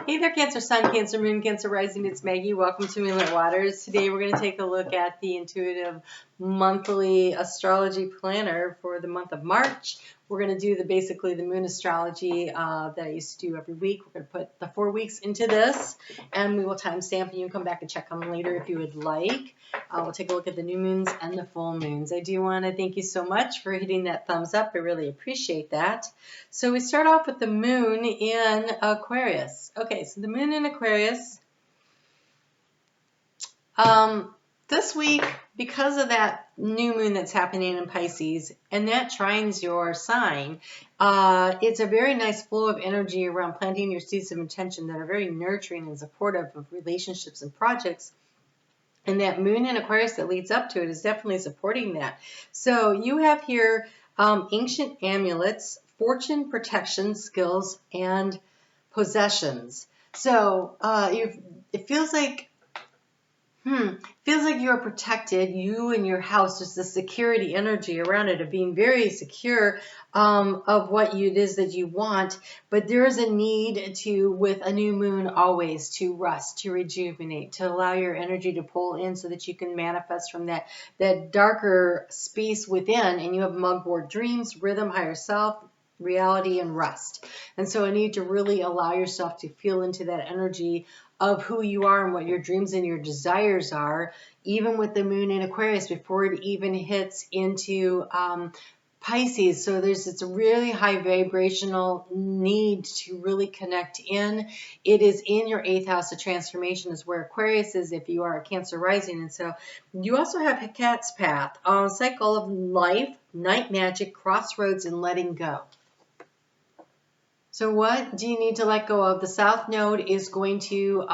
Hey there, Cancer Sun, Cancer Moon, Cancer Rising. It's Maggie. Welcome to Moonlit Waters. Today we're going to take a look at the Intuitive Monthly Astrology Planner for the month of March. We're going to do basically the moon astrology that I used to do every week. We're going to put the 4 weeks into this, and we will timestamp, and you can come back and check on them later if you would like. We'll take a look at the new moons and the full moons. I do want to thank you so much for hitting that thumbs up. I really appreciate that. So we start off with the moon in Aquarius. Okay, so the moon in Aquarius. This week, because of that new moon that's happening in Pisces, and that trines your sign, it's a very nice flow of energy around planting your seeds of intention that are very nurturing and supportive of relationships and projects. And that moon in Aquarius that leads up to it is definitely supporting that. So you have here ancient amulets, fortune, protection, skills, and possessions. So it feels like you're protected, you and your house. There's the security energy around it of being very secure of what it is that you want. But there is a need to, with a new moon always, to rest, to rejuvenate, to allow your energy to pull in so that you can manifest from that darker space within, and you have mugwort dreams, rhythm, higher self, reality, and rest. And so I need to really allow yourself to feel into that energy of who you are and what your dreams and your desires are, even with the moon in Aquarius before it even hits into Pisces. So it's a really high vibrational need to really connect in. It is in your 8th house of transformation is where Aquarius is if you are a Cancer rising. And so you also have a cat's path, cycle of life, night magic, crossroads, and letting go. So what do you need to let go of? The South Node is going to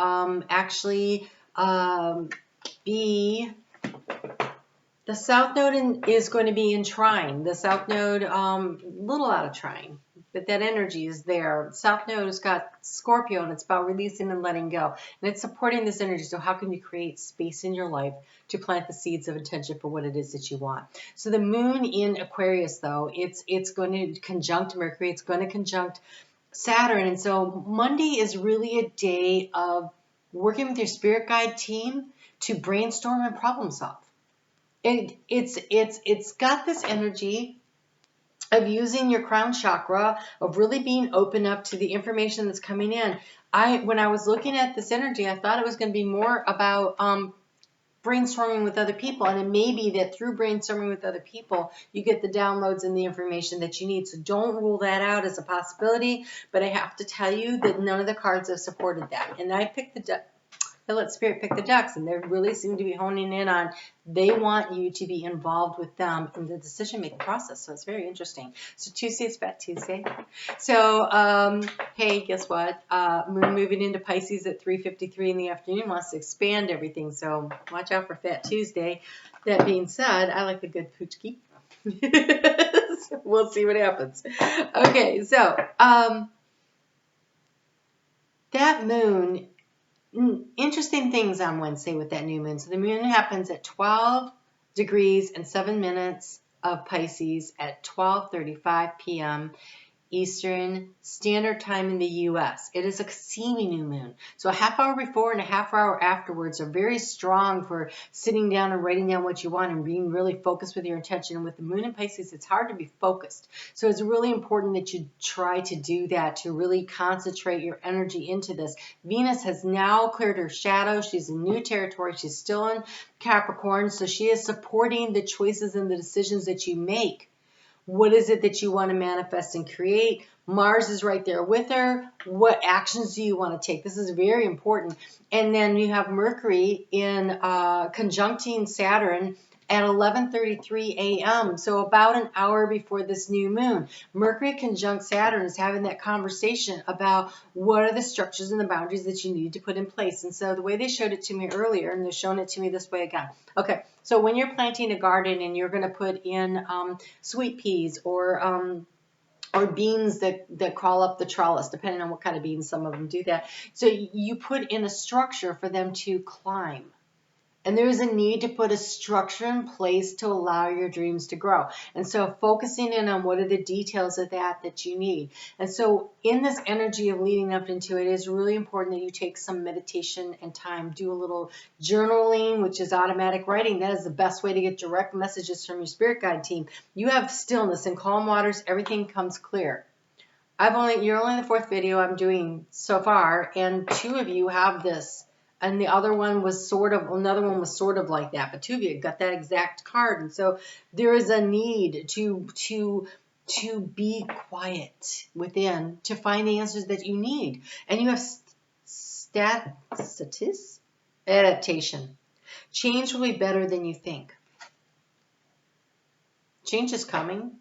be... The South Node is going to be in trine. The South Node, little out of trine, but that energy is there. South Node has got Scorpio, and it's about releasing and letting go. And it's supporting this energy. So how can you create space in your life to plant the seeds of intention for what it is that you want? So the moon in Aquarius, though, it's going to conjunct Mercury. It's going to conjunct Saturn. And so Monday is really a day of working with your spirit guide team to brainstorm and problem solve. It's got this energy of using your crown chakra, of really being open up to the information that's coming in. When I was looking at this energy, I thought it was going to be more about brainstorming with other people, and it may be that through brainstorming with other people, you get the downloads and the information that you need. So don't rule that out as a possibility, but I have to tell you that none of the cards have supported that. And I let Spirit pick the ducks, and they really seem to be honing in on they want you to be involved with them in the decision-making process. So it's very interesting. So Tuesday is Fat Tuesday. So, hey, guess what? Moon moving into Pisces at 3:53 in the afternoon wants to expand everything. So watch out for Fat Tuesday. That being said, I like a good poochki. So we'll see what happens. Okay, so that moon... Interesting things on Wednesday with that new moon. So the moon happens at 12 degrees and 7 minutes of Pisces at 12:35 p.m. Eastern Standard Time in the U.S. It is a Cassini new moon. So a half hour before and a half hour afterwards are very strong for sitting down and writing down what you want and being really focused with your intention. And with the moon in Pisces, it's hard to be focused. So it's really important that you try to do that, to really concentrate your energy into this. Venus has now cleared her shadow. She's in new territory. She's still in Capricorn. So she is supporting the choices and the decisions that you make. What is it that you want to manifest and create? Mars is right there with her. What actions do you want to take? This is very important. And then you have Mercury in conjuncting Saturn at 11:33 a.m. So about an hour before this new moon. Mercury conjunct Saturn is having that conversation about what are the structures and the boundaries that you need to put in place. And so the way they showed it to me earlier, and they're showing it to me this way again. Okay, so when you're planting a garden and you're going to put in sweet peas or beans that crawl up the trellis, depending on what kind of beans, some of them do that. So you put in a structure for them to climb. And there is a need to put a structure in place to allow your dreams to grow. And so focusing in on what are the details of that you need. And so in this energy of leading up into it, is really important that you take some meditation and time. Do a little journaling, which is automatic writing. That is the best way to get direct messages from your spirit guide team. You have stillness and calm waters. Everything comes clear. You're only the 4th video I'm doing so far, and 2 of you have this. And the other one was another one was sort of like that, but 2 of you got that exact card. And so there is a need to be quiet within to find the answers that you need. And you have adaptation. Change will be better than you think. Change is coming.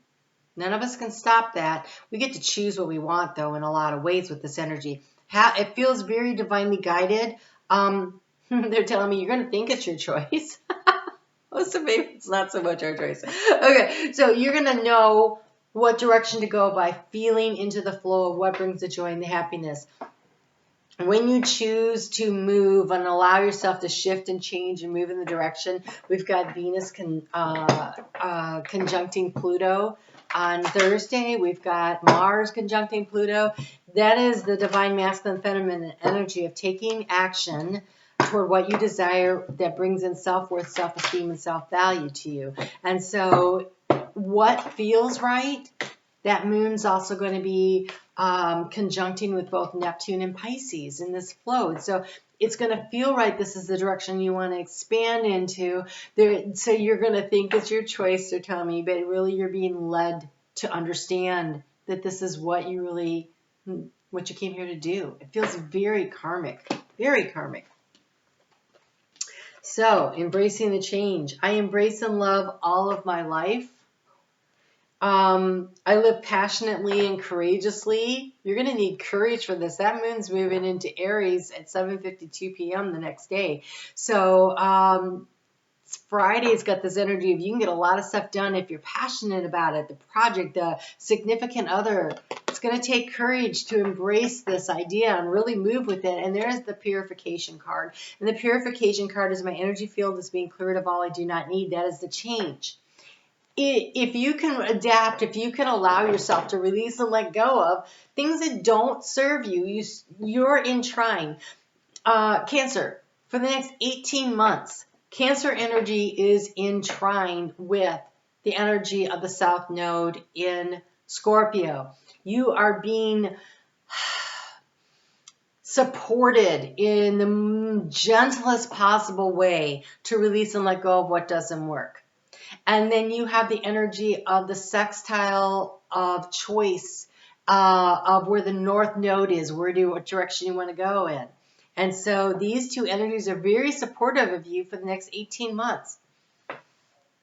None of us can stop that. We get to choose what we want, though, in a lot of ways with this energy. It feels very divinely guided. They're telling me you're going to think it's your choice. So maybe it's not so much our choice. Okay, so you're going to know what direction to go by feeling into the flow of what brings the joy and the happiness. When you choose to move and allow yourself to shift and change and move in the direction, we've got Venus conjuncting Pluto. On Thursday, we've got Mars conjuncting Pluto. That is the divine masculine feminine energy of taking action toward what you desire that brings in self-worth, self-esteem, and self-value to you. And so what feels right, that moon's also going to be conjuncting with both Neptune and Pisces in this flow. So it's going to feel right. This is the direction you want to expand into. So you're going to think it's your choice, they're telling me, but really you're being led to understand that this is what you came here to do. It feels very karmic, very karmic. So embracing the change. I embrace and love all of my life. I live passionately and courageously. You're going to need courage for this. That moon's moving into Aries at 7:52 p.m. the next day. So Friday's got this energy of you can get a lot of stuff done if you're passionate about it, the project, the significant other. It's going to take courage to embrace this idea and really move with it. And there's the purification card. And the purification card is my energy field is being cleared of all I do not need. That is the change. If you can adapt, if you can allow yourself to release and let go of things that don't serve you, you're in trine. Cancer, for the next 18 months, Cancer energy is in trine with the energy of the South Node in Scorpio. You are being supported in the gentlest possible way to release and let go of what doesn't work. And then you have the energy of the sextile of choice, of where the North Node is, what direction you want to go in. And so these 2 energies are very supportive of you for the next 18 months.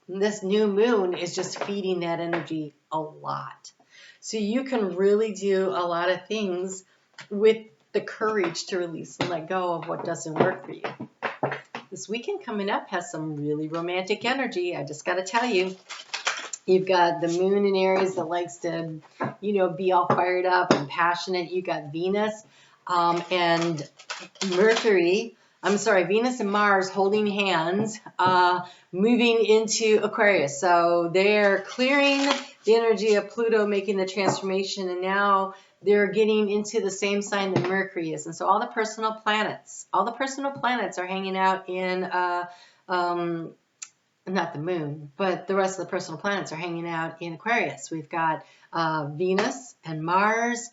And this new moon is just feeding that energy a lot. So you can really do a lot of things with the courage to release and let go of what doesn't work for you. This weekend coming up has some really romantic energy. I just got to tell you, you've got the moon in Aries that likes to, be all fired up and passionate. You got Venus and Venus and Mars holding hands, moving into Aquarius. So they're clearing the energy of Pluto, making the transformation, and now they're getting into the same sign that Mercury is. And so all the personal planets are hanging out in, not the moon, but the rest of the personal planets are hanging out in Aquarius. We've got Venus and Mars.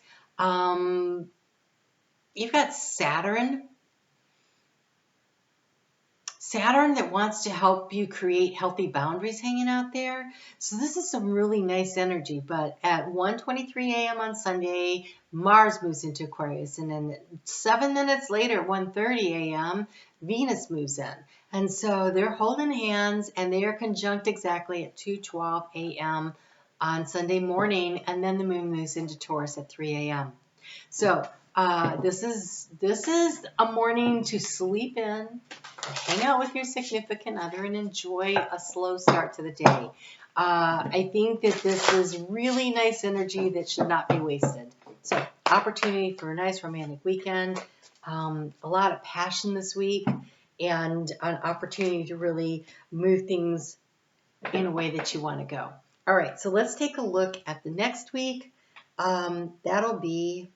You've got Saturn that wants to help you create healthy boundaries hanging out there. So this is some really nice energy. But at 1:23 a.m. on Sunday, Mars moves into Aquarius. And then 7 minutes later, 1:30 a.m., Venus moves in. And so they're holding hands, and they are conjunct exactly at 2:12 a.m. on Sunday morning. And then the moon moves into Taurus at 3 a.m. So this is a morning to sleep in, hang out with your significant other, and enjoy a slow start to the day. I think that this is really nice energy that should not be wasted. So opportunity for a nice romantic weekend, a lot of passion this week, and an opportunity to really move things in a way that you want to go. All right, so let's take a look at the next week. That'll be,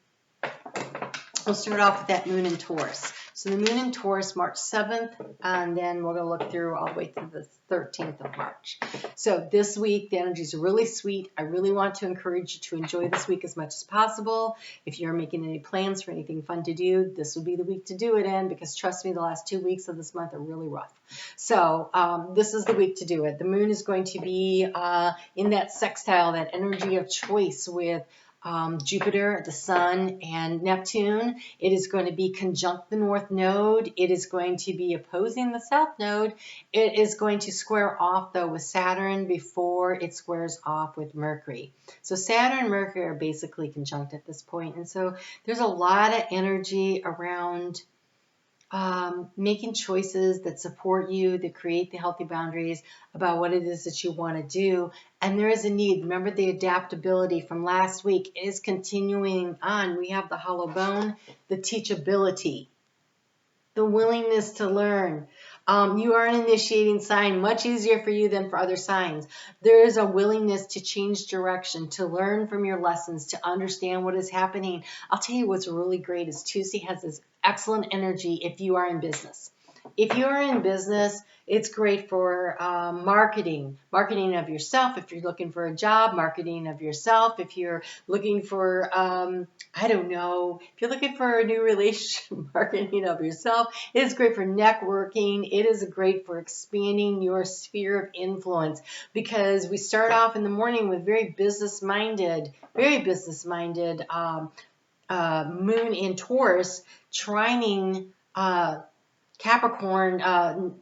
we'll start off with that moon in Taurus. So the moon in Taurus, March 7th, and then we're going to look through all the way to the 13th of March. So this week, the energy is really sweet. I really want to encourage you to enjoy this week as much as possible. If you're making any plans for anything fun to do, this would be the week to do it in, because trust me, the last 2 weeks of this month are really rough. So this is the week to do it. The moon is going to be in that sextile, that energy of choice with Jupiter, the Sun, and Neptune. It is going to be conjunct the North Node. It is going to be opposing the South Node. It is going to square off, though, with Saturn before it squares off with Mercury. So Saturn and Mercury are basically conjunct at this point. And so there's a lot of energy around making choices that support you, that create the healthy boundaries about what it is that you want to do. And there is a need. Remember the adaptability from last week is continuing on. We have the hollow bone, the teachability, the willingness to learn. You are an initiating sign, much easier for you than for other signs. There is a willingness to change direction, to learn from your lessons, to understand what is happening. I'll tell you what's really great is Tuesday has this excellent energy if you are in business. If you are in business, it's great for marketing of yourself. If you're looking for a job, marketing of yourself. If you're looking for, I don't know, if you're looking for a new relationship, marketing of yourself. It is great for networking. It is great for expanding your sphere of influence, because we start off in the morning with very business-minded moon in Taurus, trining Capricorn,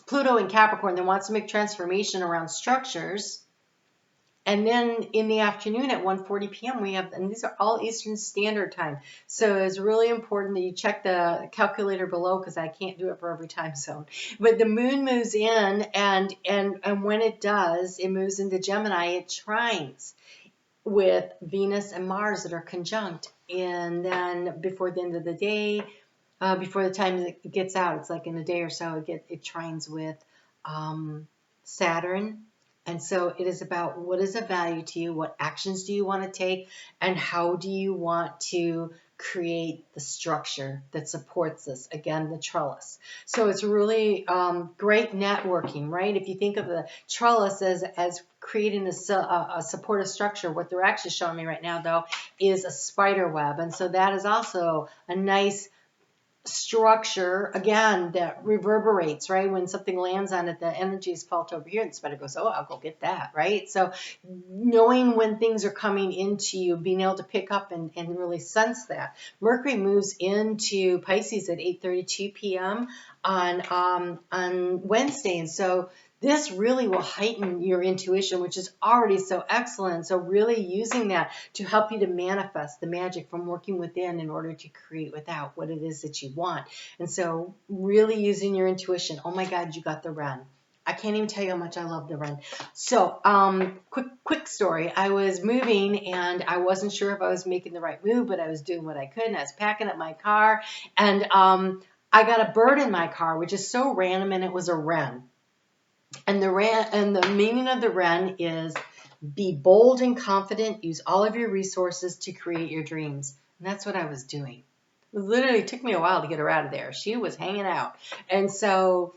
Pluto in Capricorn that wants to make transformation around structures. And then in the afternoon at 1:40 p.m. we have, and these are all Eastern Standard Time. So it's really important that you check the calculator below, because I can't do it for every time zone. But the moon moves in, and when it does, it moves into Gemini. It trines with Venus and Mars that are conjunct. And then before the end of the day, before the time it gets out, it's like in a day or so, it trines with Saturn. And so it is about what is of value to you, what actions do you want to take, and how do you want to create the structure that supports this. Again, the trellis. So it's really great networking, right? If you think of the trellis as creating a supportive structure, what they're actually showing me right now, though, is a spider web. And so that is also a nice structure, again, that reverberates, right? When something lands on it, the energy is felt over here, and the spider goes, oh, I'll go get that, right? So knowing when things are coming into you, being able to pick up and really sense that. Mercury moves into Pisces at 8:32 p.m. on Wednesday, and so this really will heighten your intuition, which is already so excellent. So really using that to help you to manifest the magic from working within in order to create without what it is that you want. And so really using your intuition. Oh my God, you got the Wren. I can't even tell you how much I love the Wren. So quick story. I was moving, and I wasn't sure if I was making the right move, but I was doing what I could, and I was packing up my car, and I got a bird in my car, which is so random, and it was a wren. And the meaning of the Wren is be bold and confident, use all of your resources to create your dreams. And that's what I was doing. It literally took me a while to get her out of there. She was hanging out. And so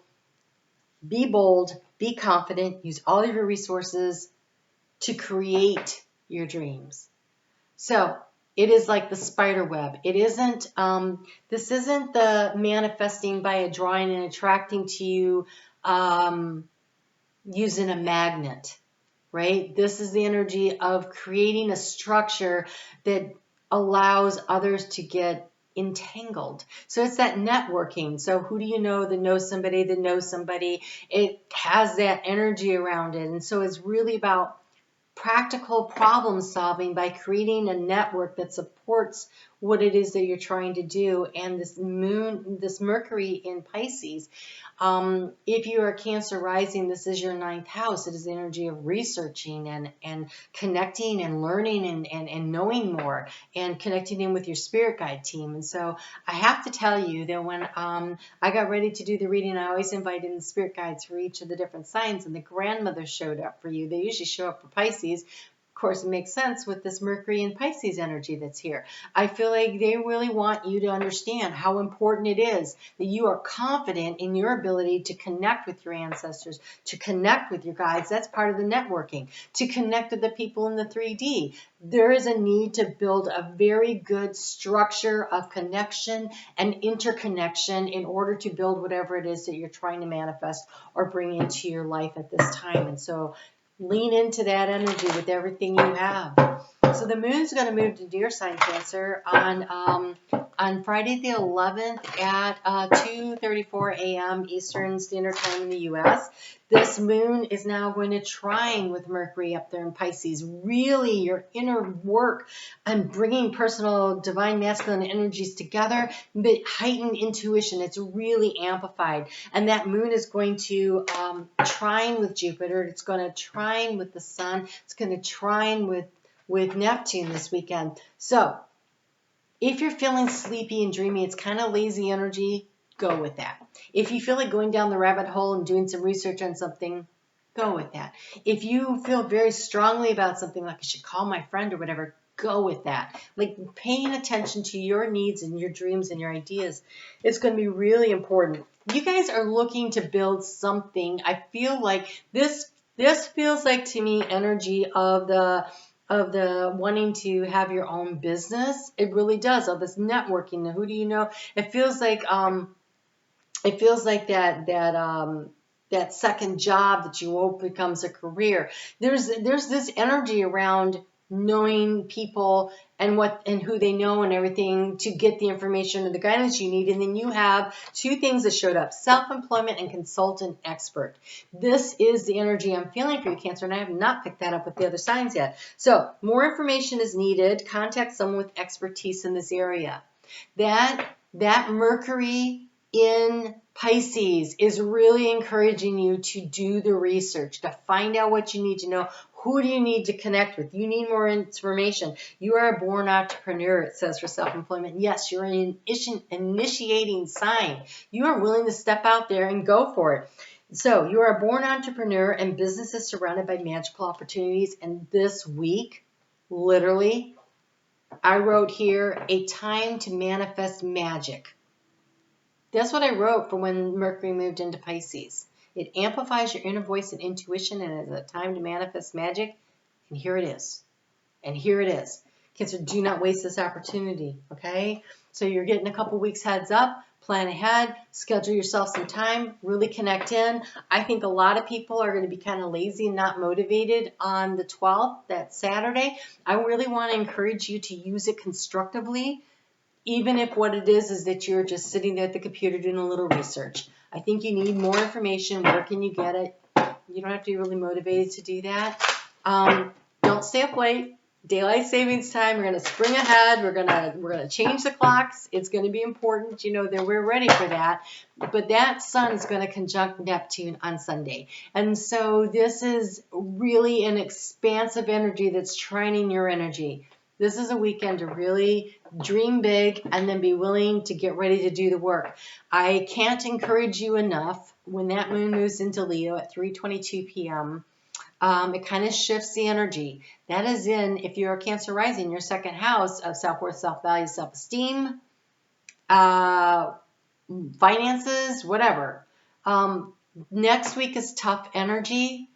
be bold, be confident, use all of your resources to create your dreams. So it is like the spider web. It isn't, this isn't the manifesting by a drawing and attracting to you using a magnet, right? This is the energy of creating a structure that allows others to get entangled. So it's that networking. So who do you know that knows somebody that knows somebody? It has that energy around it. And so it's really about practical problem solving by creating a network that supports supports what it is that you're trying to do. And this Mercury in Pisces, if you are Cancer rising, this is your 9th house. It is the energy of researching and connecting and learning and knowing more and connecting in with your spirit guide team. And so I have to tell you that when I got ready to do the reading, I always invite in the spirit guides for each of the different signs, and the grandmothers showed up for you. They usually show up for Pisces. Of course, it makes sense with this Mercury and Pisces energy that's here. I feel like they really want you to understand how important it is that you are confident in your ability to connect with your ancestors, to connect with your guides. That's part of the networking, to connect with the people in the 3D. There is a need to build a very good structure of connection and interconnection in order to build whatever it is that you're trying to manifest or bring into your life at this time. And so lean into that energy with everything you have. So the moon's going to move to Deer sign, Cancer, on Friday the 11th at 2:34 a.m. Eastern Standard Time in the U.S. This moon is now going to trine with Mercury up there in Pisces. Really, your inner work and bringing personal divine masculine energies together, but heightened intuition. It's really amplified. And that moon is going to trine with Jupiter. It's going to trine with the sun. It's going to trine with Neptune this weekend. So if you're feeling sleepy and dreamy, it's kind of lazy energy, go with that. If you feel like going down the rabbit hole and doing some research on something, go with that. If you feel very strongly about something, like I should call my friend or whatever, go with that. Like paying attention to your needs and your dreams and your ideas is going to be really important. You guys are looking to build something. I feel like this feels like to me energy of the wanting to have your own business. It really does. All this networking. Who do you know? It feels like that second job that you hope becomes a career. There's this energy around knowing people and who they know and everything to get the information and the guidance you need. And then you have two things that showed up: self-employment and consultant expert. This is the energy I'm feeling for you, Cancer, and I have not picked that up with the other signs yet. So more information is needed. Contact someone with expertise in this area. That Mercury in Pisces is really encouraging you to do the research, to find out what you need to know. Who do you need to connect with? You need more information. You are a born entrepreneur, it says, for self-employment. Yes, you're an initiating sign. You are willing to step out there and go for it. So you are a born entrepreneur, and business is surrounded by magical opportunities. And this week, literally, I wrote here, a time to manifest magic. That's what I wrote for when Mercury moved into Pisces. It amplifies your inner voice and intuition, and it's a time to manifest magic. And here it is. And here it is. Cancer, do not waste this opportunity, okay? So you're getting a couple weeks heads up. Plan ahead. Schedule yourself some time. Really connect in. I think a lot of people are going to be kind of lazy and not motivated on the 12th, that Saturday. I really want to encourage you to use it constructively, even if what it is that you're just sitting there at the computer doing a little research. I think you need more information. Where can you get it? You don't have to be really motivated to do that. Don't stay up late. Daylight savings time. We're going to spring ahead. We're going to change the clocks. It's going to be important, that we're ready for that. But that sun is going to conjunct Neptune on Sunday. And so this is really an expansive energy that's trining your energy. This is a weekend to really dream big and then be willing to get ready to do the work. I can't encourage you enough. When that moon moves into Leo at 3:22 p.m., it kind of shifts the energy. That is in, if you're a Cancer rising, your second house of self-worth, self-value, self-esteem, finances, whatever. Next week is tough energy.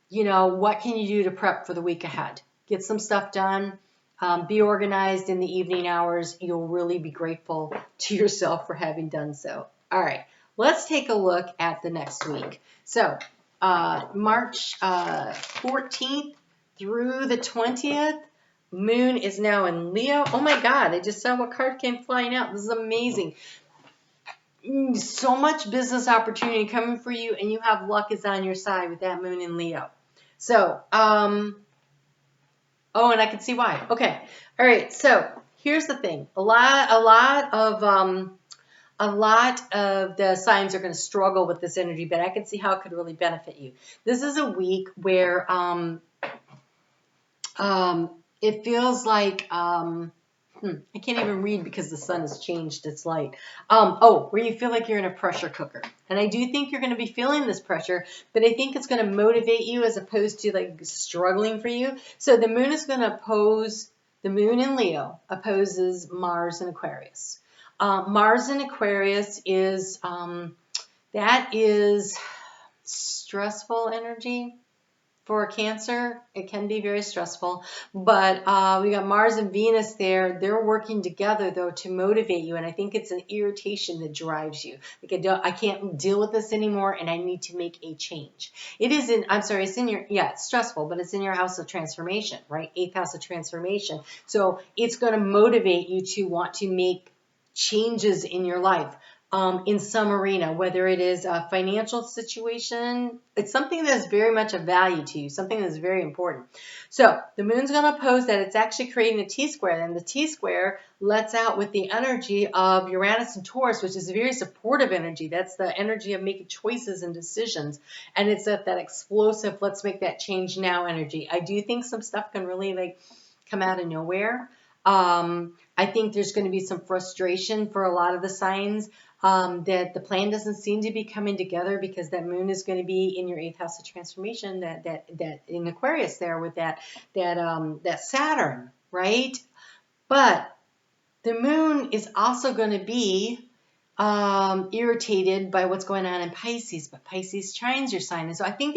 What can you do to prep for the week ahead? Get some stuff done. Be organized in the evening hours. You'll really be grateful to yourself for having done so. All right, let's take a look at the next week. So March 14th through the 20th, moon is now in Leo. Oh my God, I just saw what card came flying out. This is amazing. So much business opportunity coming for you, and you have luck is on your side with that moon in Leo. So, Oh, and I can see why. Okay. All right. So here's the thing. A lot of the signs are going to struggle with this energy, but I can see how it could really benefit you. This is a week where it feels like I can't even read because the sun has changed its light. Where you feel like you're in a pressure cooker. And I do think you're going to be feeling this pressure, but I think it's going to motivate you as opposed to like struggling for you. So the moon is going to oppose, the moon in Leo opposes Mars in Aquarius. Mars in Aquarius is, that is stressful energy. For Cancer, it can be very stressful, but we got Mars and Venus there. They're working together though to motivate you, and I think it's an irritation that drives you. Like I can't deal with this anymore, and I need to make a change. It's stressful, but it's in your house of transformation, right? 8th house of transformation. So it's going to motivate you to want to make changes in your life. In some arena, whether it is a financial situation, it's something that is very much of value to you, something that is very important. So the moon's going to oppose that. It's actually creating a T-square, and the T-square lets out with the energy of Uranus and Taurus, which is a very supportive energy. That's the energy of making choices and decisions, and it's that explosive, let's make that change now energy. I do think some stuff can really like come out of nowhere. I think there's going to be some frustration for a lot of the signs. That the plan doesn't seem to be coming together because that moon is going to be in your 8th house of transformation, that in Aquarius there with that Saturn, right? But the moon is also going to be irritated by what's going on in Pisces, but Pisces trines your sign, and so I think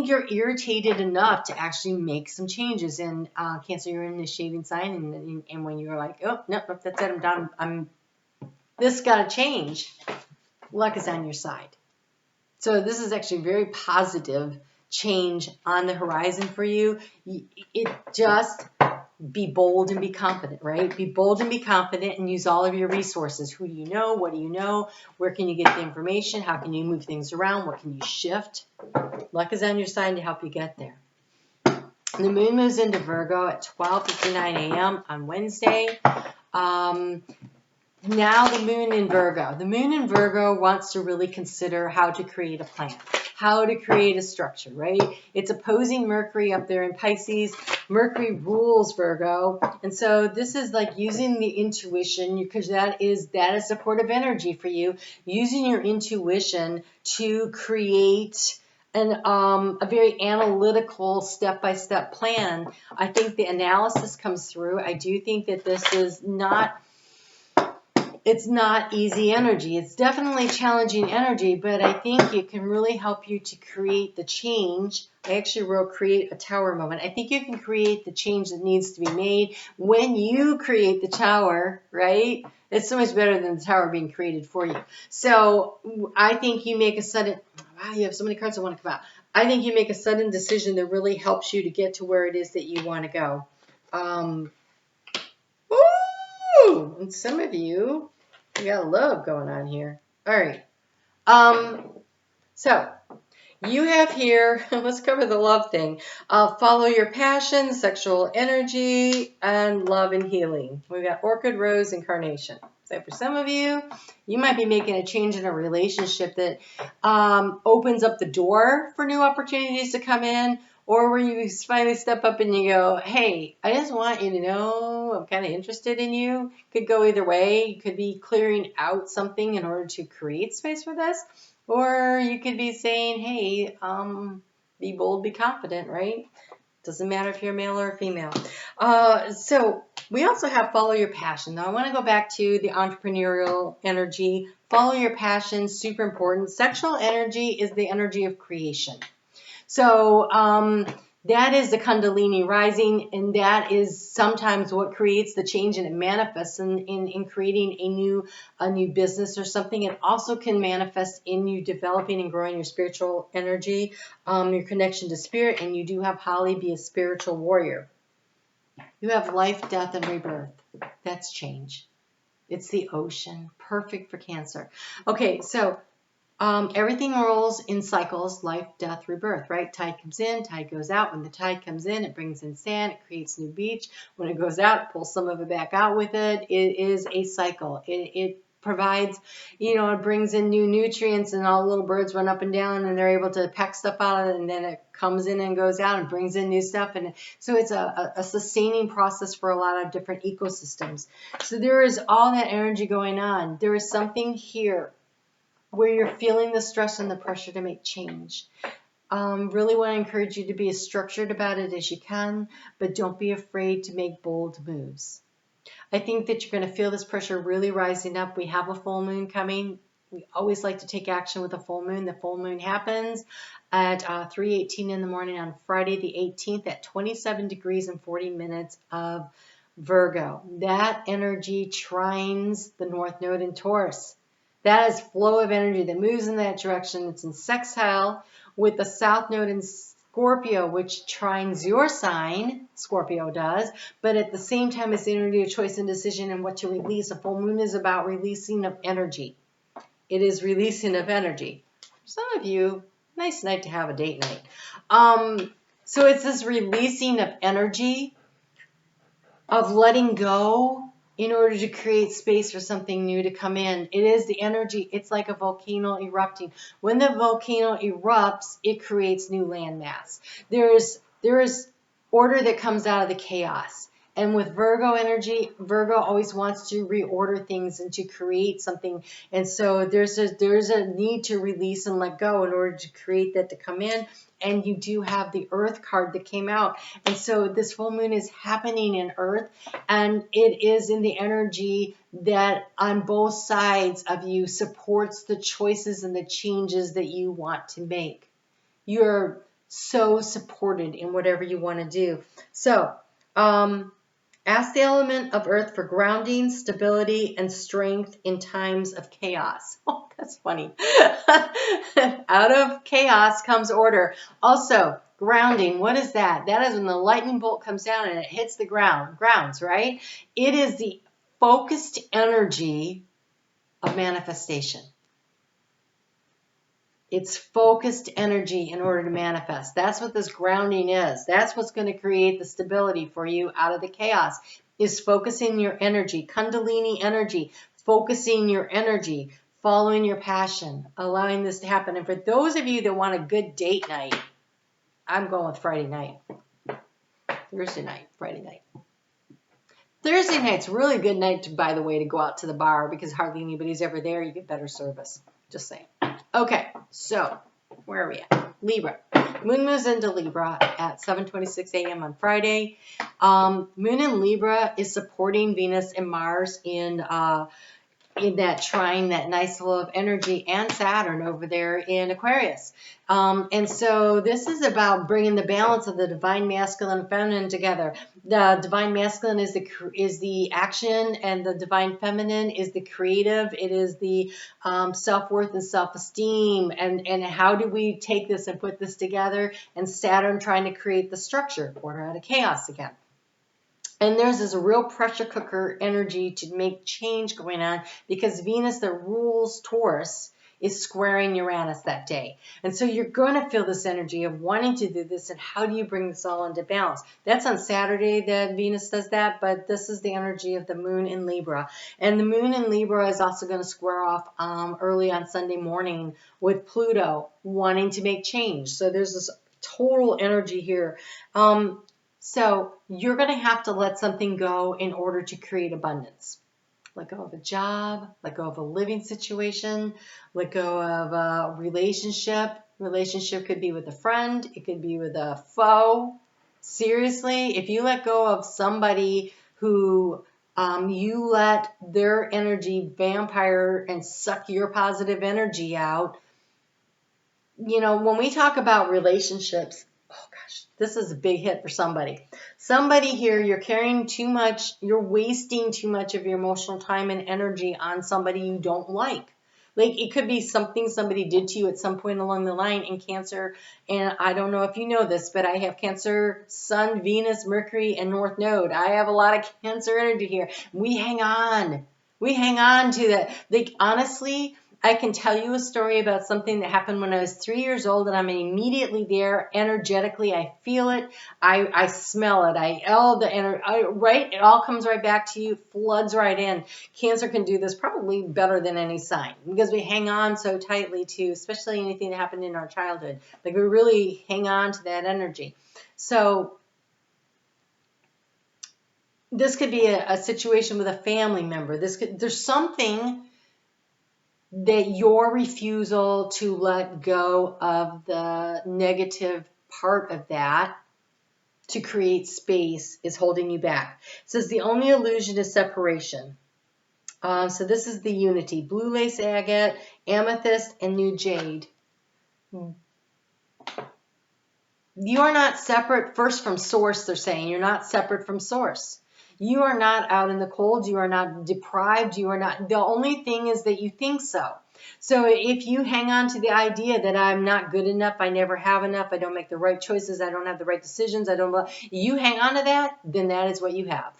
you're irritated enough to actually make some changes. In Cancer, you're in the shading sign, and when you're like, oh no, that's it, I'm done, this got to change, luck is on your side. So this is actually a very positive change on the horizon for you. It just be bold and be confident, right? Be bold and be confident and use all of your resources. Who do you know? What do you know? Where can you get the information? How can you move things around? What can you shift? Luck is on your side to help you get there. The moon moves into Virgo at 12:59 a.m. on Wednesday. Now the moon in Virgo. The moon in Virgo wants to really consider how to create a plan, how to create a structure, right? It's opposing Mercury up there in Pisces. Mercury rules Virgo. And so this is like using the intuition, because that is supportive energy for you, using your intuition to create a very analytical step-by-step plan. I think the analysis comes through. I do think that this is it's not easy energy. It's definitely challenging energy, but I think it can really help you to create the change. I actually wrote create a tower moment. I think you can create the change that needs to be made when you create the tower, right? It's so much better than the tower being created for you. So I think you make a sudden, wow, you have so many cards I want to come out. I think you make a sudden decision that really helps you to get to where it is that you want to go. And some of you got love going on here. All right. So you have here, let's cover the love thing. Follow your passion, sexual energy, and love and healing. We've got orchid, rose, and carnation. So for some of you, you might be making a change in a relationship that opens up the door for new opportunities to come in, or where you finally step up and you go, hey, I just want you to know I'm kind of interested in you. Could go either way. You could be clearing out something in order to create space for this, or you could be saying, hey, be bold, be confident, right? Doesn't matter if you're male or female. So we also have follow your passion. Now I want to go back to the entrepreneurial energy. Follow your passion, super important. Sexual energy is the energy of creation. So that is the Kundalini rising, and that is sometimes what creates the change, and it manifests in creating a new business or something. It also can manifest in you developing and growing your spiritual energy, your connection to spirit, and you do have Holly be a spiritual warrior. You have life, death, and rebirth. That's change. It's the ocean, perfect for Cancer. Okay, so Everything rolls in cycles, life, death, rebirth, right? Tide comes in, tide goes out. When the tide comes in, it brings in sand, it creates new beach. When it goes out, it pulls some of it back out with it. It is a cycle. It provides, it brings in new nutrients, and all the little birds run up and down, and they're able to peck stuff out of it, and then it comes in and goes out and brings in new stuff. And so it's a sustaining process for a lot of different ecosystems. So there is all that energy going on. There is something here where you're feeling the stress and the pressure to make change. Really want to encourage you to be as structured about it as you can, but don't be afraid to make bold moves. I think that you're going to feel this pressure really rising up. We have a full moon coming. We always like to take action with a full moon. The full moon happens at 3:18 in the morning on Friday the 18th at 27 degrees and 40 minutes of Virgo. That energy trines the North Node in Taurus. That is flow of energy that moves in that direction. It's in sextile with the South Node in Scorpio, which trines your sign, Scorpio does, but at the same time it's the energy of choice and decision and what to release. A full moon is about releasing of energy. It is releasing of energy. Some of you, nice night to have a date night. So it's this releasing of energy, of letting go, in order to create space for something new to come in. It is the energy. It's like a volcano erupting. When the volcano erupts, it creates new landmass. There is order that comes out of the chaos. And with Virgo energy, Virgo always wants to reorder things and to create something. And so there's a need to release and let go in order to create that to come in. And you do have the Earth card that came out. And so this full moon is happening in Earth, and it is in the energy that on both sides of you supports the choices and the changes that you want to make. You're so supported in whatever you want to do. So, ask the element of Earth for grounding, stability, and strength in times of chaos. Oh, that's funny. Out of chaos comes order. Also, grounding, what is that? That is when the lightning bolt comes down and it hits the grounds, right? It is the focused energy of manifestation. It's focused energy in order to manifest. That's what this grounding is. That's what's going to create the stability for you out of the chaos, is focusing your energy, Kundalini energy, focusing your energy, following your passion, allowing this to happen. And for those of you that want a good date night, I'm going with Friday night. Thursday night, Friday night. Thursday night's a really good night, by the way, to go out to the bar because hardly anybody's ever there. You get better service. Just saying. Okay, so where are we at? Libra. Moon moves into Libra at 7:26 a.m. on Friday. Moon in Libra is supporting Venus and Mars in that trine, that nice level of energy, and Saturn over there in Aquarius. And so this is about bringing the balance of the divine masculine and feminine together. The divine masculine is the action, and the divine feminine is the creative. It is the self-worth and self-esteem. And how do we take this and put this together? And Saturn trying to create the structure, order out of chaos again. And there's this real pressure cooker energy to make change going on because Venus, that rules Taurus, is squaring Uranus that day. And so you're going to feel this energy of wanting to do this, and how do you bring this all into balance? That's on Saturday that Venus does that, but this is the energy of the moon in Libra. And the moon in Libra is also going to square off early on Sunday morning with Pluto wanting to make change. So there's this total energy here. So you're going to have to let something go in order to create abundance. Let go of a job, let go of a living situation, let go of a relationship. Relationship could be with a friend, it could be with a foe. Seriously, if you let go of somebody who you let their energy vampire and suck your positive energy out, when we talk about relationships, oh gosh, this is a big hit for somebody. Somebody here, you're carrying too much, you're wasting too much of your emotional time and energy on somebody you don't like. Like, it could be something somebody did to you at some point along the line in Cancer. And I don't know if you know this, but I have Cancer, Sun, Venus, Mercury, and North Node. I have a lot of Cancer energy here. We hang on. We hang on to that. Like, honestly, I can tell you a story about something that happened when I was 3 years old, and I'm immediately there energetically. I feel it. I smell it. Right? It all comes right back to you, floods right in. Cancer can do this probably better than any sign because we hang on so tightly to, especially anything that happened in our childhood. Like we really hang on to that energy. So this could be a situation with a family member. There's something that your refusal to let go of the negative part of that to create space is holding you back. It says the only illusion is separation. So this is the unity. Blue lace agate, amethyst, and new jade. You are not separate first from source, they're saying. You're not separate from source. You are not out in the cold. You are not deprived. You are not. The only thing is that you think so. So if you hang on to the idea that I'm not good enough, I never have enough, I don't make the right choices, I don't have the right decisions, you hang on to that, then that is what you have.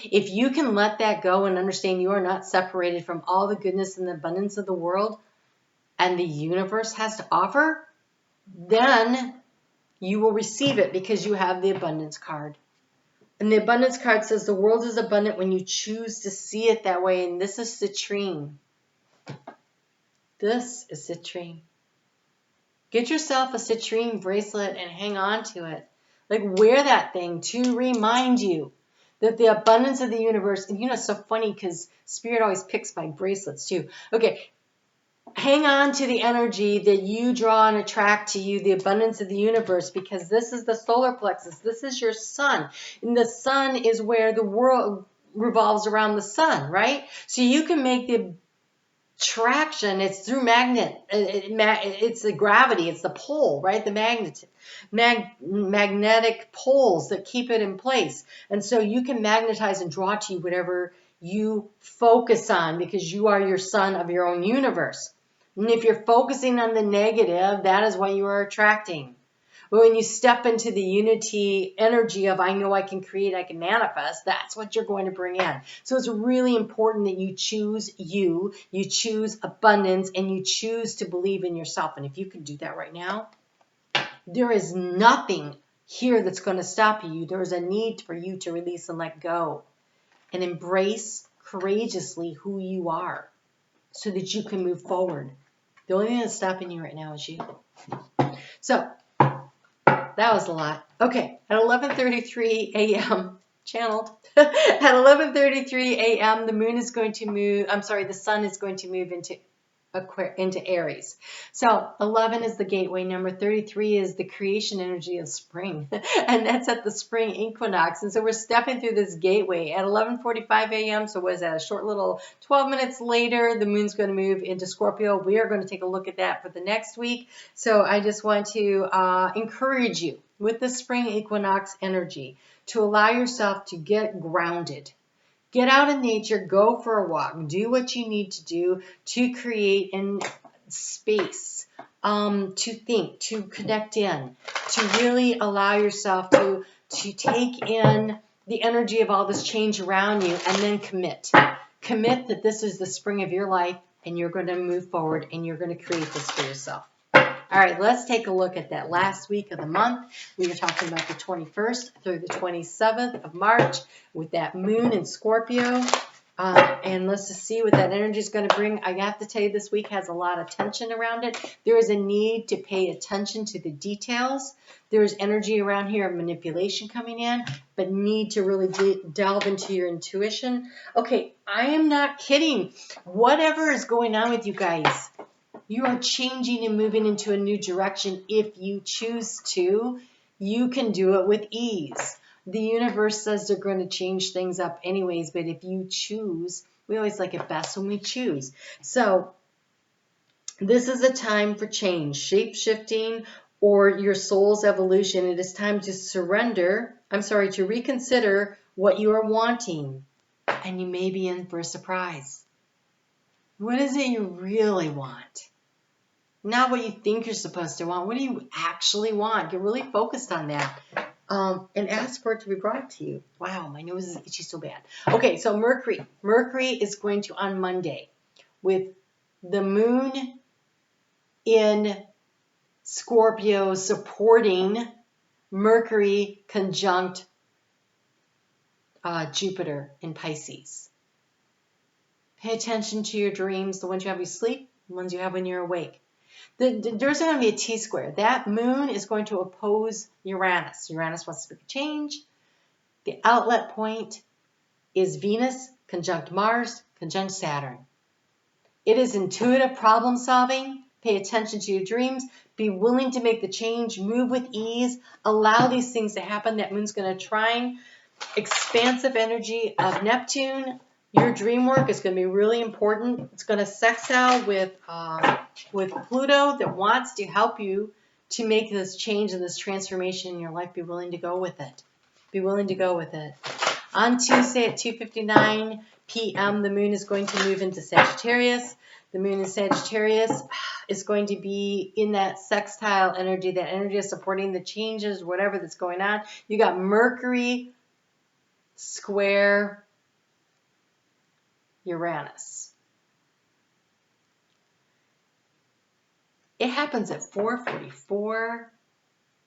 If you can let that go and understand you are not separated from all the goodness and the abundance of the world and the universe has to offer, then you will receive it because you have the abundance card. And the abundance card says the world is abundant when you choose to see it that way. And this is citrine. This is citrine. Get yourself a citrine bracelet and hang on to it. Like wear that thing to remind you that the abundance of the universe, and it's so funny because Spirit always picks my bracelets too. Okay, hang on to the energy that you draw and attract to you, the abundance of the universe, because this is the solar plexus. This is your sun. And the sun is where the world revolves around the sun, right? So you can make the attraction, it's through magnet. It's the gravity, it's the pole, right? The magnetic poles that keep it in place. And so you can magnetize and draw to you whatever you focus on because you are your sun of your own universe. And if you're focusing on the negative, that is what you are attracting. But when you step into the unity energy of I know I can create, I can manifest, that's what you're going to bring in. So it's really important that you choose you choose abundance, and you choose to believe in yourself. And if you can do that right now, there is nothing here that's going to stop you. There is a need for you to release and let go and embrace courageously who you are so that you can move forward. The only thing that's stopping you right now is you. So that was a lot. Okay, at 11:33 a.m., channeled. At 11:33 a.m., the moon is going to move. The sun is going to move into Aries. So 11 is the gateway number. 33 is the creation energy of spring, and that's at the spring equinox. And so we're stepping through this gateway at 11:45 a.m. So was that a short little 12 minutes later? The moon's going to move into Scorpio. We are going to take a look at that for the next week. So I just want to encourage you with the spring equinox energy to allow yourself to get grounded. Get out in nature, go for a walk, do what you need to do to create in space, to think, to connect in, to really allow yourself to take in the energy of all this change around you, and then commit. Commit that this is the spring of your life and you're going to move forward and you're going to create this for yourself. All right, let's take a look at that last week of the month. We were talking about the 21st through the 27th of March with that moon in Scorpio. And let's just see what that energy is going to bring. I have to tell you, this week has a lot of tension around it. There is a need to pay attention to the details. There's energy around here of manipulation coming in, but need to really delve into your intuition. Okay, I am not kidding. Whatever is going on with you guys, you are changing and moving into a new direction. If you choose to, you can do it with ease. The universe says they're going to change things up anyways, but if you choose, we always like it best when we choose. So this is a time for change, shape-shifting, or your soul's evolution. It is time to to reconsider what you are wanting, and you may be in for a surprise. What is it you really want? Not what you think you're supposed to want. What do you actually want? Get really focused on that. And ask for it to be brought to you. Wow, my nose is itchy so bad. Okay, so Mercury. Mercury is going to, on Monday, with the moon in Scorpio supporting Mercury conjunct Jupiter in Pisces. Pay attention to your dreams, the ones you have when you sleep, the ones you have when you're awake. There's going to be a T-square. That moon is going to oppose Uranus. Uranus wants to make a change. The outlet point is Venus conjunct Mars conjunct Saturn. It is intuitive problem solving. Pay attention to your dreams. Be willing to make the change. Move with ease. Allow these things to happen. That moon's going to trine. Expansive energy of Neptune. Your dream work is going to be really important. It's going to sextile with Pluto that wants to help you to make this change and this transformation in your life. Be willing to go with it. Be willing to go with it. On Tuesday at 2:59 p.m., the moon is going to move into Sagittarius. The moon in Sagittarius is going to be in that sextile energy, that energy is supporting the changes, whatever that's going on. You got Mercury square Uranus. It happens at 4:44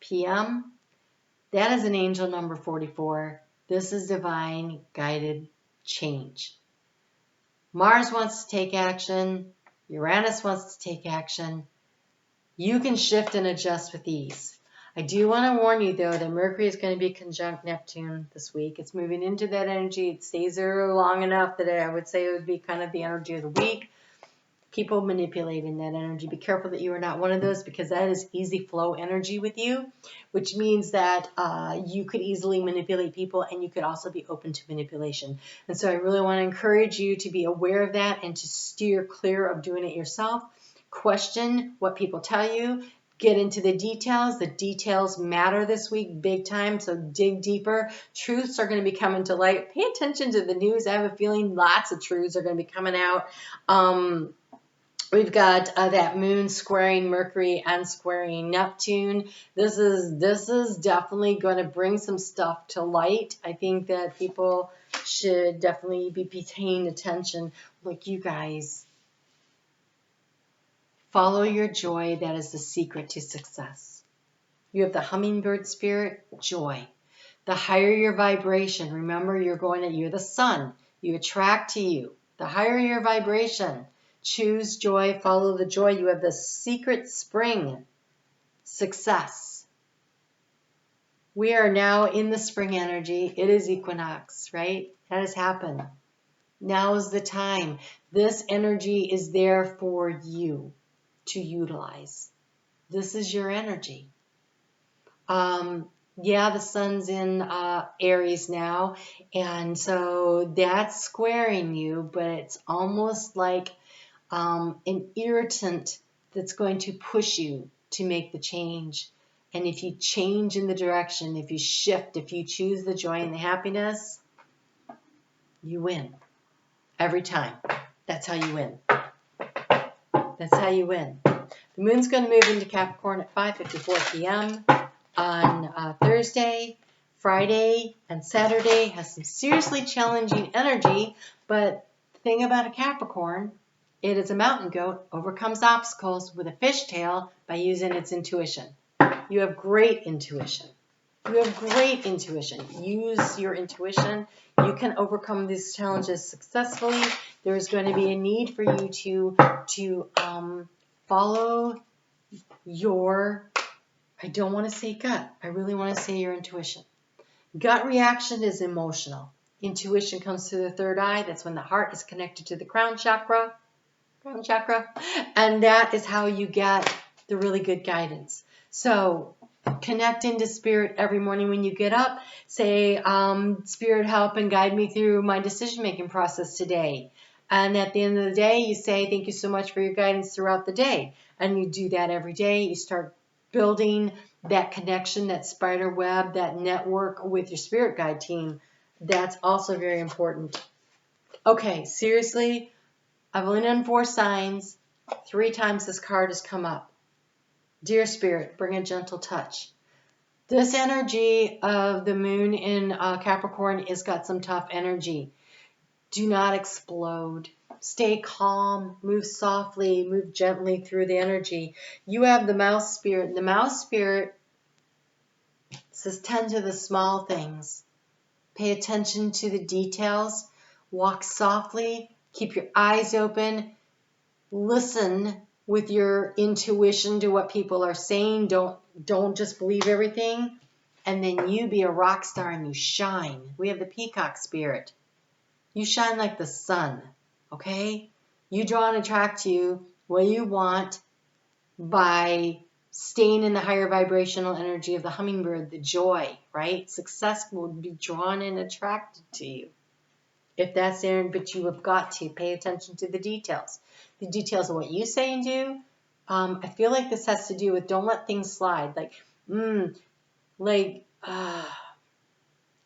p.m. That is an angel number 44. This is divine guided change. Mars wants to take action. Uranus wants to take action. You can shift and adjust with ease. I do want to warn you, though, that Mercury is going to be conjunct Neptune this week. It's moving into that energy. It stays there long enough that I would say it would be kind of the energy of the week. People manipulating that energy. Be careful that you are not one of those, because that is easy flow energy with you, which means that you could easily manipulate people, and you could also be open to manipulation. And so I really want to encourage you to be aware of that and to steer clear of doing it yourself. Question what people tell you. Get into the details. The details matter this week big time, so dig deeper. Truths are going to be coming to light. Pay attention to the news. I have a feeling lots of truths are going to be coming out. We've got that moon squaring Mercury and squaring Neptune. This is definitely going to bring some stuff to light. I think that people should definitely be paying attention. Look, you guys, follow your joy. That is the secret to success. You have the hummingbird spirit, joy. The higher your vibration, remember you're the sun. You attract to you. The higher your vibration, choose joy, follow the joy. You have the secret spring, success. We are now in the spring energy. It is equinox, right? That has happened. Now is the time. This energy is there for you to utilize. This is your energy. Yeah, the sun's in Aries now, and so that's squaring you, but it's almost like an irritant that's going to push you to make the change. And if you change in the direction, if you shift, if you choose the joy and the happiness, you win. Every time. That's how you win. That's how you win. The moon's going to move into Capricorn at 5:54 p.m. on Thursday. Friday and Saturday has some seriously challenging energy, but the thing about a Capricorn, it is a mountain goat, overcomes obstacles with a fishtail by using its intuition. You have great intuition. You have great intuition. Use your intuition. You can overcome these challenges successfully. There is going to be a need for you to follow your, I don't want to say gut. I really want to say your intuition. Gut reaction is emotional. Intuition comes through the third eye. That's when the heart is connected to the crown chakra. And that is how you get the really good guidance. So connect into spirit every morning when you get up. Say, Spirit, help and guide me through my decision-making process today. And at the end of the day, you say, thank you so much for your guidance throughout the day. And you do that every day. You start building that connection, that spider web, that network with your spirit guide team. That's also very important. Okay, seriously, I've only done 4 signs. 3 times this card has come up. Dear Spirit, bring a gentle touch. This energy of the moon in Capricorn has got some tough energy. Do not explode. stay calm, move softly, move gently through the energy. You have the mouse spirit. The mouse spirit says tend to the small things. Pay attention to the details. Walk softly. Keep your eyes open. Listen with your intuition to what people are saying. Don't just believe everything. And then you be a rock star and you shine. We have the peacock spirit. You shine like the sun, okay? You draw and attract to you what you want by staying in the higher vibrational energy of the hummingbird, the joy, right? Success will be drawn and attracted to you. If that's there, but you have got to pay attention to the details. The details of what you say and do. I feel like this has to do with don't let things slide.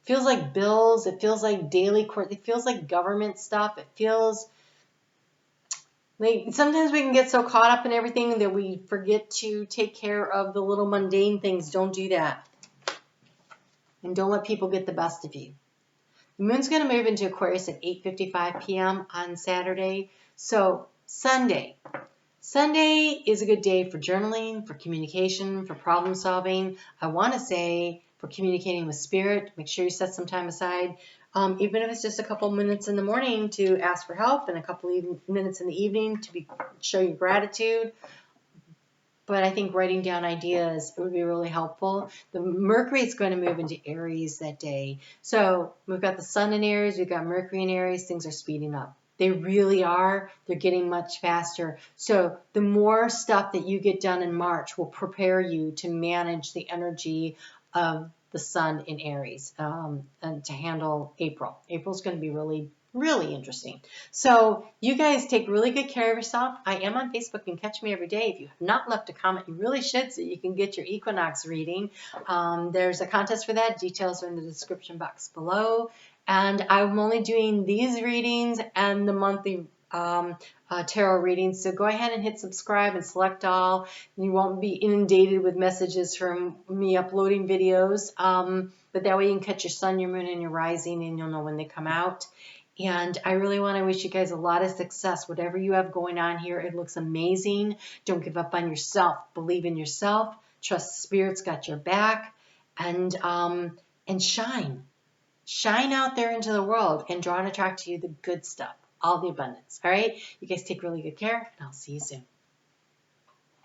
Feels like bills. It feels like daily court. It feels like government stuff. It feels like sometimes we can get so caught up in everything that we forget to take care of the little mundane things. Don't do that. And don't let people get the best of you. The moon's going to move into Aquarius at 8:55 p.m. on Saturday. So Sunday is a good day for journaling, for communication, for problem solving. I want to say for communicating with spirit. Make sure you set some time aside, even if it's just a couple minutes in the morning to ask for help and a couple minutes in the evening to show your gratitude. But I think writing down ideas would be really helpful. The Mercury is going to move into Aries that day. So we've got the Sun in Aries, we've got Mercury in Aries. Things are speeding up. They really are. They're getting much faster. So the more stuff that you get done in March will prepare you to manage the energy of the Sun in Aries and to handle April. April's going to be really, really interesting. So you guys take really good care of yourself. I am on Facebook. You can catch me every day. If you have not left a comment, you really should, so you can get your equinox reading. There's a contest for that. Details are in the description box below. And I'm only doing these readings and the monthly tarot readings. So go ahead and hit subscribe and select all. You won't be inundated with messages from me uploading videos. But that way you can catch your sun, your moon, and your rising, and you'll know when they come out. And I really want to wish you guys a lot of success. Whatever you have going on here, it looks amazing. Don't give up on yourself. Believe in yourself. Trust the Spirit's got your back. And shine. Shine out there into the world and draw and attract to you the good stuff, all the abundance. All right? You guys take really good care, and I'll see you soon.